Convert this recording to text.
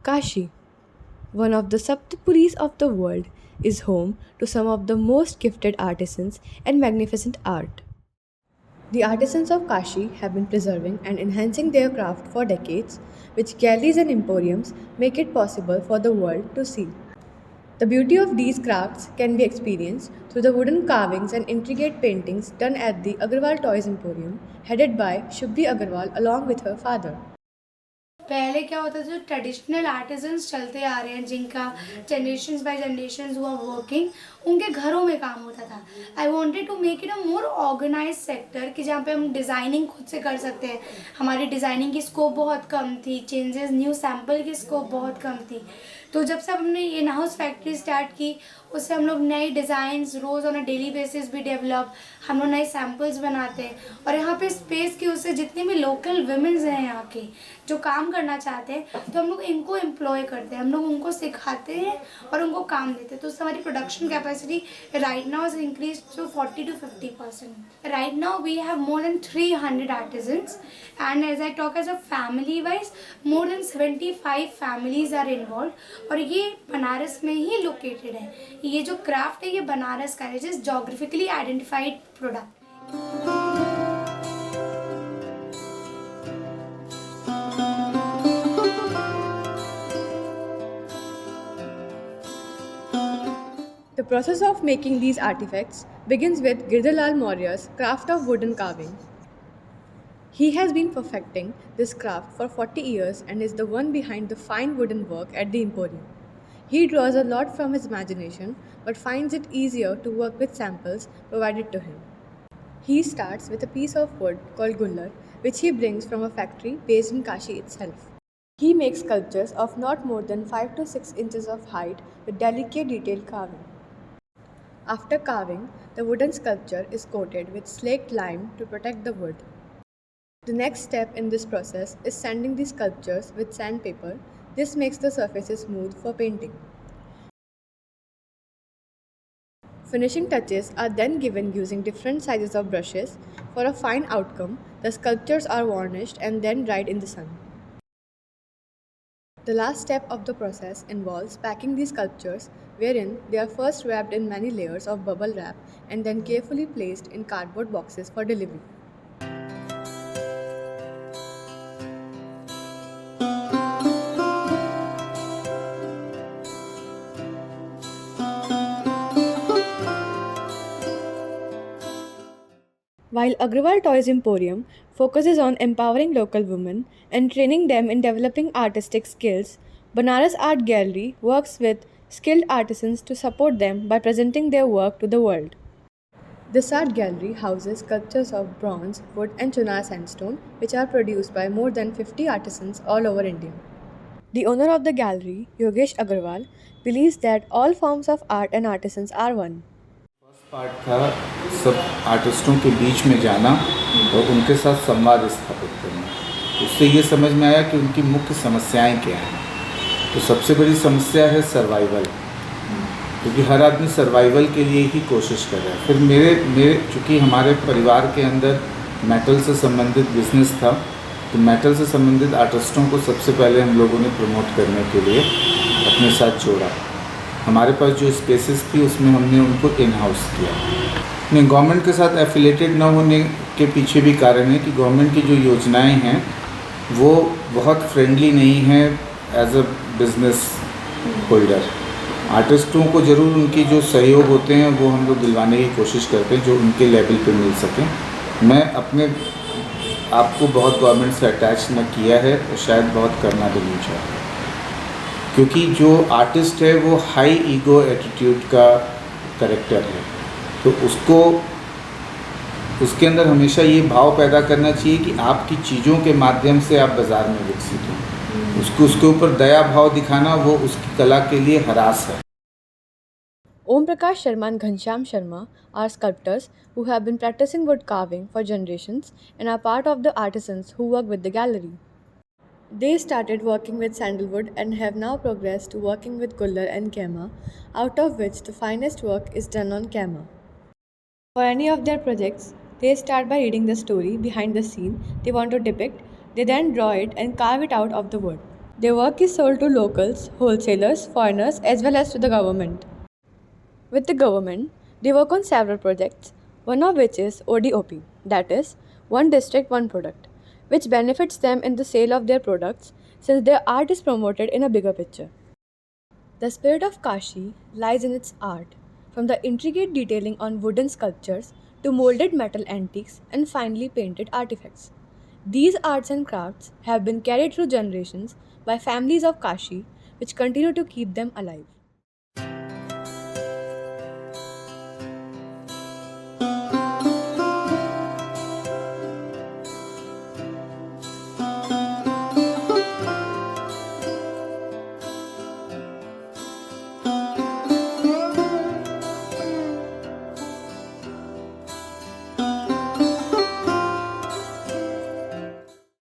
Kashi, one of the Saptapuris of the world, is home to some of the most gifted artisans and magnificent art. The artisans of Kashi have been preserving and enhancing their craft for decades, which galleries and emporiums make it possible for the world to see. The beauty of these crafts can be experienced through the wooden carvings and intricate paintings done at the Agarwal Toys Emporium, headed by Shubhi Agarwal along with her father. पहले क्या होता था, जो traditional artisans चलते आ रहे हैं जिनका generation by generation हुआ वर्किंग, उनके घरों में काम होता था. I wanted to make it a more organize sector कि जहाँ पे हम डिज़ाइनिंग खुद से कर सकते हैं. हमारी डिज़ाइनिंग की स्कोप बहुत कम थी, चेंजेस न्यू सैम्पल की स्कोप बहुत कम थी. तो जब से हमने इन हाउस फैक्ट्री स्टार्ट की, उससे हम लोग नए डिज़ाइंस रोज़ ऑन अ डेली बेसिस भी डेवलप, हम लोग नए सैम्पल्स बनाते हैं. और यहाँ पे स्पेस की उससे जितने भी लोकल वुमेन्स हैं यहाँ के जो काम करना चाहते हैं, तो हम लोग इनको एम्प्लॉय करते हैं, हम लोग उनको सिखाते हैं और उनको काम देते हैं. तो उससे हमारी production capacity right now is increase to 40 to 50%. Right now we have more than 300 artisans and as I talk as a family wise more than 75 families are involve. और ये बनारस में ही लोकेटेड है. ये जो क्राफ्ट है ये बनारस का है, जिस geographically identified product. The process of making these artifacts begins with Girdalal Maurya's craft of wooden carving. He has been perfecting this craft for 40 years and is the one behind the fine wooden work at the Emporium. He draws a lot from his imagination but finds it easier to work with samples provided to him. He starts with a piece of wood called gullar, which he brings from a factory based in Kashi itself. He makes sculptures of not more than 5 to 6 inches of height with delicate detailed carving. After carving, the wooden sculpture is coated with slaked lime to protect the wood. The next step in this process is sanding the sculptures with sandpaper. This makes the surfaces smooth for painting. Finishing touches are then given using different sizes of brushes. For a fine outcome, the sculptures are varnished and then dried in the sun. The last step of the process involves packing the sculptures, wherein they are first wrapped in many layers of bubble wrap and then carefully placed in cardboard boxes for delivery. While Agrawal Toys Emporium focuses on empowering local women and training them in developing artistic skills, Banaras Art Gallery works with skilled artisans to support them by presenting their work to the world. This art gallery houses sculptures of bronze, wood, and Chunar sandstone, which are produced by more than 50 artisans all over India. The owner of the gallery, Yogesh Agarwal, believes that all forms of art and artisans are one. Part था सब आर्टिस्टों के बीच में जाना और उनके साथ संवाद स्थापित करना. उससे ये समझ में आया कि उनकी मुख्य समस्याएं क्या हैं. तो सबसे बड़ी समस्या है सर्वाइवल, क्योंकि हर आदमी सर्वाइवल के लिए ही कोशिश कर रहा है. फिर मेरे चूँकि हमारे परिवार के अंदर मेटल से संबंधित बिजनेस था, तो मेटल से संबंधित आर्टिस्टों को सबसे पहले हम लोगों ने प्रमोट करने के लिए अपने साथ जोड़ा. हमारे पास जो स्पेसेस थी उसमें हमने उनको इन हाउस किया. नहीं, गवर्नमेंट के साथ एफिलेटेड न होने के पीछे भी कारण है कि गवर्नमेंट की जो योजनाएं हैं वो बहुत फ्रेंडली नहीं हैं एज अ बिजनेस होल्डर. आर्टिस्टों को ज़रूर उनकी जो सहयोग होते हैं वो हम लोग दिलवाने की कोशिश करते हैं जो उनके लेवल पे मिल सकें. मैं अपने आप को बहुत गवर्नमेंट से अटैच न किया है और शायद बहुत करना भी नहीं चाहता, क्योंकि जो आर्टिस्ट है वो हाई ईगो एटीट्यूड का करेक्टर है. तो उसके अंदर हमेशा ये भाव पैदा करना चाहिए कि आपकी चीज़ों के माध्यम से आप बाज़ार में विकसित हों. उसके ऊपर दया भाव दिखाना वो उसकी कला के लिए हरास है. Om Prakash Sharma and Ghanshyam Sharma are sculptors who have been practicing wood carving for generations and are part of the artisans who work with the gallery. They started working with sandalwood and have now progressed to working with gullar and kema, out of which the finest work is done on kema. For any of their projects, they start by reading the story behind the scene they want to depict, they then draw it and carve it out of the wood. Their work is sold to locals, wholesalers, foreigners, as well as to the government. With the government, they work on several projects, one of which is ODOP, that is, One District, One Product, which benefits them in the sale of their products since their art is promoted in a bigger picture. The spirit of Kashi lies in its art, from the intricate detailing on wooden sculptures to molded metal antiques and finely painted artifacts. These arts and crafts have been carried through generations by families of Kashi, which continue to keep them alive.